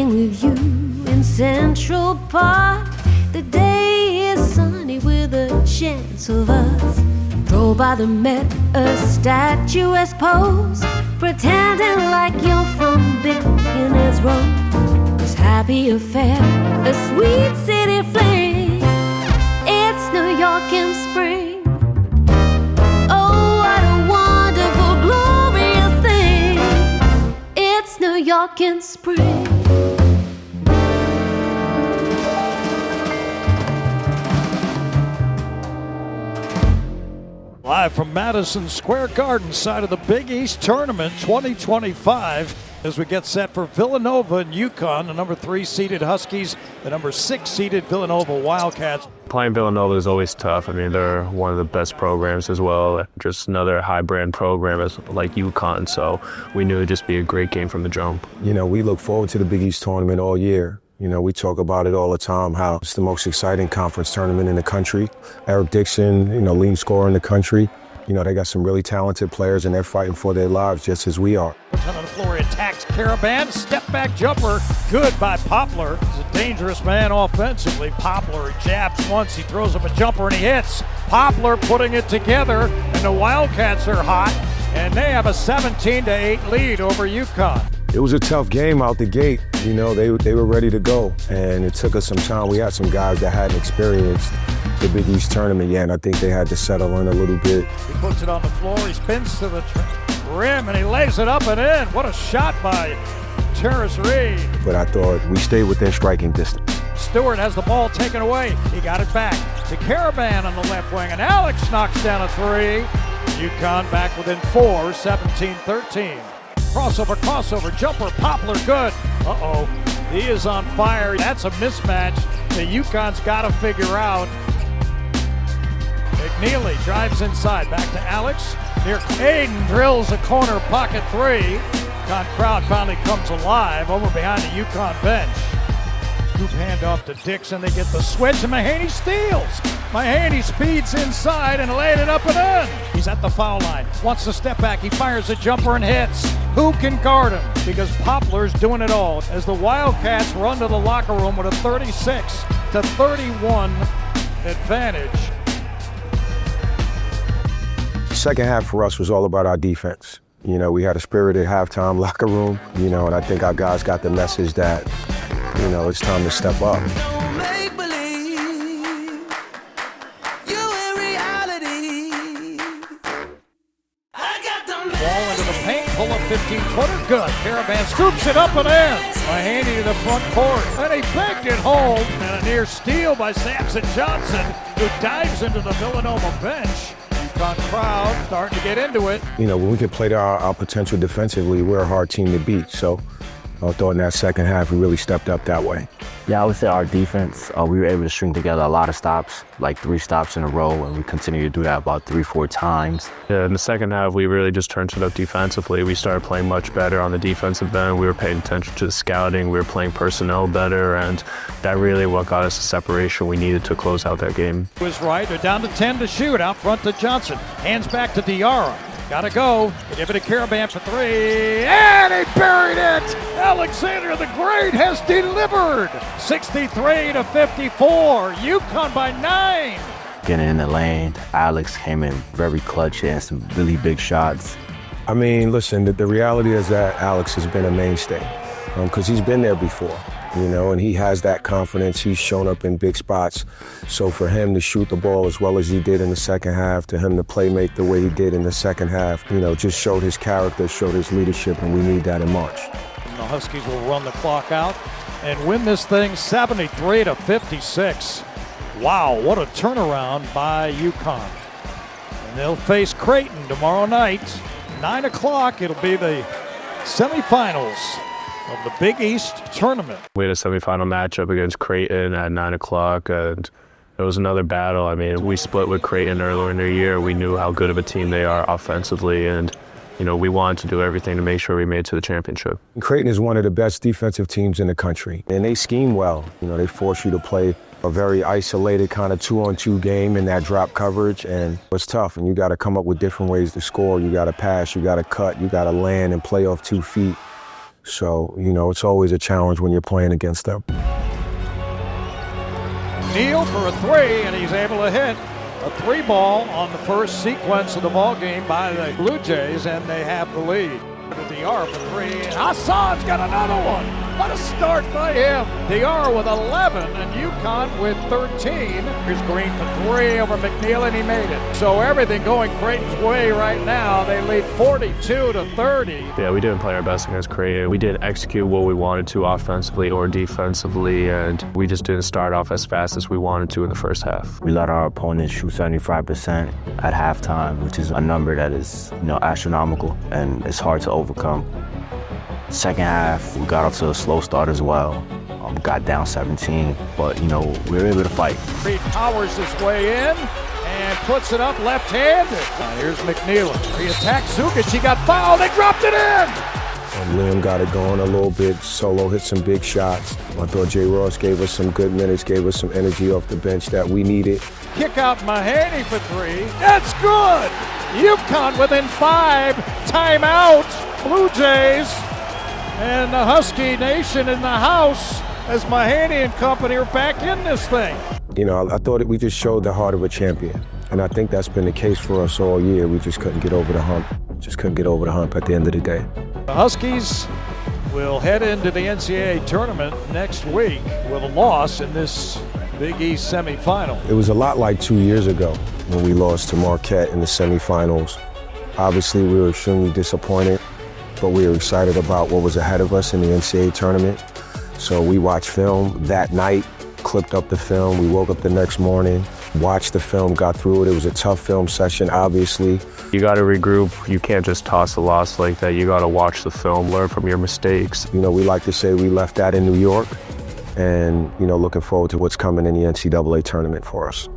walking with you in Central Park. The day is sunny with a chance of us. Drove by the Met, a statuesque pose, pretending like you're from Billionaire's Row. This happy affair, a sweet city fling. It's New York in spring. Oh, what a wonderful, glorious thing. It's New York in spring. Live from Madison Square Garden, side of the Big East Tournament 2025, as we get set for Villanova and UConn, the number 3 seeded Huskies, the number 6 seeded Villanova Wildcats. Playing Villanova is always tough. I mean, they're one of the best programs as well. Just another high brand program like UConn, so we knew it'd just be a great game from the jump. You know, we look forward to the Big East Tournament all year. You know, we talk about it all the time, how it's the most exciting conference tournament in the country. Eric Dixon, you know, leading scorer in the country. You know, they got some really talented players, and they're fighting for their lives just as we are. On the floor, he attacks Caravan. Step back jumper, good by Poplar. He's a dangerous man offensively. Poplar jabs once, he throws up a jumper and he hits. Poplar putting it together, and the Wildcats are hot, and they have a 17-8 lead over UConn. It was a tough game out the gate. You know, they were ready to go, and it took us some time. We had some guys that hadn't experienced the Big East Tournament yet, and I think they had to settle in a little bit. He puts it on the floor, he spins to the rim, and he lays it up and in. What a shot by Terrace Reed. But I thought we stayed within striking distance. Stewart has the ball taken away. He got it back to Caravan on the left wing, and Alex knocks down a 3. UConn back within 4, 17-13. Crossover, jumper, Poplar, good. Uh-oh, he is on fire. That's a mismatch that UConn's got to figure out. McNeely drives inside, back to Alex. Near Aiden drills a corner pocket 3. UConn crowd finally comes alive over behind the UConn bench. Scoop handoff to Dixon, they get the switch, and Mahaney steals. Mahaney speeds inside and laid it up and in. He's at the foul line, wants to step back, he fires a jumper and hits. Who can guard him? Because Poplar's doing it all as the Wildcats run to the locker room with a 36-31 advantage. Second half for us was all about our defense. You know, we had a spirited halftime locker room, you know, and I think our guys got the message that, you know, it's time to step up. Ball into the paint, pull up 15-footer, good. Caravan scoops it up and in. Mahaney to the front court, and he backed it home. And a near steal by Samson Johnson, who dives into the Villanova bench. UConn crowd starting to get into it. You know, when we could play to our potential defensively, we're a hard team to beat. So I thought in that second half, we really stepped up that way. Yeah, I would say our defense, we were able to string together a lot of stops, like 3 stops in a row, and we continue to do that about 3-4 times. Yeah, in the second half, we really just turned it up defensively. We started playing much better on the defensive end. We were paying attention to the scouting. We were playing personnel better, and that really what got us the separation we needed to close out that game. Was right. They're down to 10 to shoot. Out front to Johnson. Hands back to Diarra. Gotta go. They give it a Caravan for 3. And he buried it! Alexander the Great has delivered! 63-54. UConn by 9. Getting in the lane, Alex came in very clutch and some really big shots. I mean, listen, the reality is that Alex has been a mainstay because he's been there before. You know, and he has that confidence. He's shown up in big spots. So for him to shoot the ball as well as he did in the second half, to him to play make the way he did in the second half, you know, just showed his character, showed his leadership, and we need that in March. And the Huskies will run the clock out and win this thing 73-56. Wow, what a turnaround by UConn. And they'll face Creighton tomorrow night, 9 o'clock. It'll be the semifinals of the Big East Tournament. We had a semifinal matchup against Creighton at 9 o'clock, and it was another battle. I mean, we split with Creighton earlier in the year. We knew how good of a team they are offensively, and you know, we wanted to do everything to make sure we made it to the championship. Creighton is one of the best defensive teams in the country, and they scheme well. You know, they force you to play a very isolated kind of 2-on-2 game in that drop coverage, and it's tough, and you got to come up with different ways to score. You got to pass, you got to cut, you got to land and play off 2 feet. So, it's always a challenge when you're playing against them. Neal for a three, and he's able to hit a three ball on the first sequence of the ball game by the Blue Jays, and they have the lead. DR for three, and Hassan's got another one. What a start by him. DR with 11 and UConn with 13. Here's Green for three over McNeil, and he made it. So everything going Creighton's way right now. They lead 42-30. Yeah, we didn't play our best against Creighton. We didn't execute what we wanted to offensively or defensively, and we just didn't start off as fast as we wanted to in the first half. We let our opponents shoot 75% at halftime, which is a number that is, astronomical, and it's hard to overcome. Second half, we got off to a slow start as well. Got down 17, but we were able to fight. Reed powers his way in and puts it up left-handed. Here's McNeil. He attacked Zukic. He got fouled. They dropped it in. Liam got it going a little bit. Solo hit some big shots. I thought Jay Ross gave us some good minutes, gave us some energy off the bench that we needed. Kick out Mahaney for three. That's good. UConn within 5. Timeout. Blue Jays. And the Husky Nation in the house as Mahaney and company are back in this thing. I thought we just showed the heart of a champion. And I think that's been the case for us all year. We just couldn't get over the hump. Just couldn't get over the hump at the end of the day. The Huskies will head into the NCAA Tournament next week with a loss in this Big East semifinal. It was a lot like 2 years ago when we lost to Marquette in the semifinals. Obviously, we were extremely disappointed, but we were excited about what was ahead of us in the NCAA Tournament. So we watched film that night, clipped up the film. We woke up the next morning, watched the film, got through it. It was a tough film session, obviously. You got to regroup. You can't just toss a loss like that. You got to watch the film, learn from your mistakes. We like to say we left that in New York, and, looking forward to what's coming in the NCAA Tournament for us.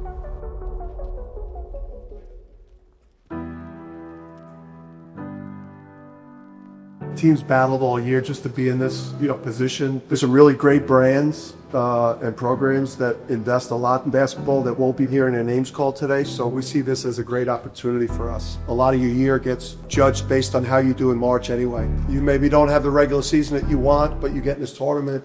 Teams battled all year just to be in this position. There's some really great brands and programs that invest a lot in basketball that won't be hearing their names called today, so we see this as a great opportunity for us. A lot of your year gets judged based on how you do in March anyway. You maybe don't have the regular season that you want, but you get in this tournament,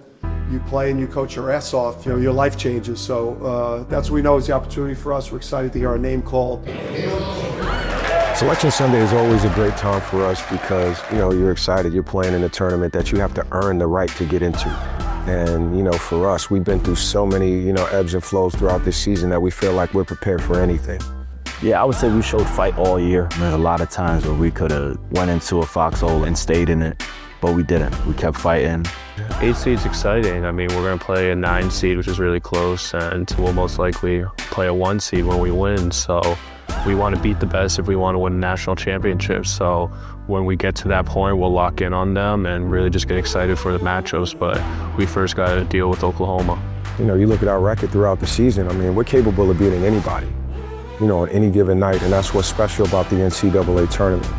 you play and you coach your ass off, your life changes. So that's what we know is the opportunity for us. We're excited to hear our name called. Selection Sunday is always a great time for us because, you're excited. You're playing in a tournament that you have to earn the right to get into. And, for us, we've been through so many, ebbs and flows throughout this season that we feel like we're prepared for anything. Yeah, I would say we showed fight all year. There's a lot of times where we could have went into a foxhole and stayed in it, but we didn't. We kept fighting. 8 seed's exciting. I mean, we're going to play a 9 seed, which is really close, and we'll most likely play a 1 seed when we win. So we want to beat the best if we want to win a national championship. So when we get to that point, we'll lock in on them and really just get excited for the matchups. But we first got to deal with Oklahoma. You look at our record throughout the season. I mean, we're capable of beating anybody, on any given night. And that's what's special about the NCAA tournament.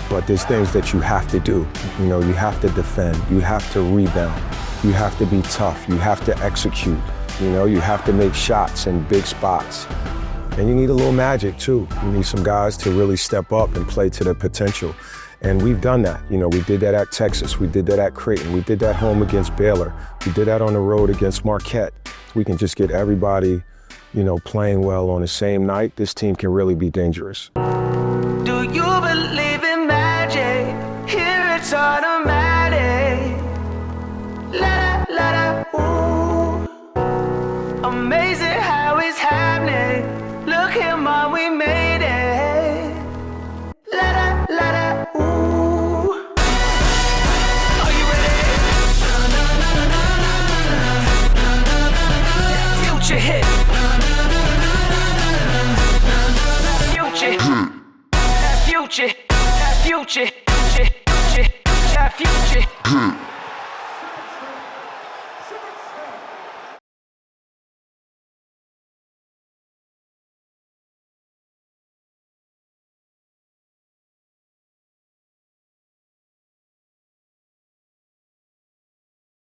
But there's things that you have to do. You have to defend. You have to rebound. You have to be tough. You have to execute. You have to make shots in big spots. And you need a little magic, too. You need some guys to really step up and play to their potential. And we've done that. We did that at Texas. We did that at Creighton. We did that home against Baylor. We did that on the road against Marquette. We can just get everybody, playing well on the same night. This team can really be dangerous. Do you believe in magic? Here it's automatic. La la la, ooh. Amazing how it's happening. Look at mom, we made it. La da, la da, ooh. Are you ready? That future hit. That future. That future. That future.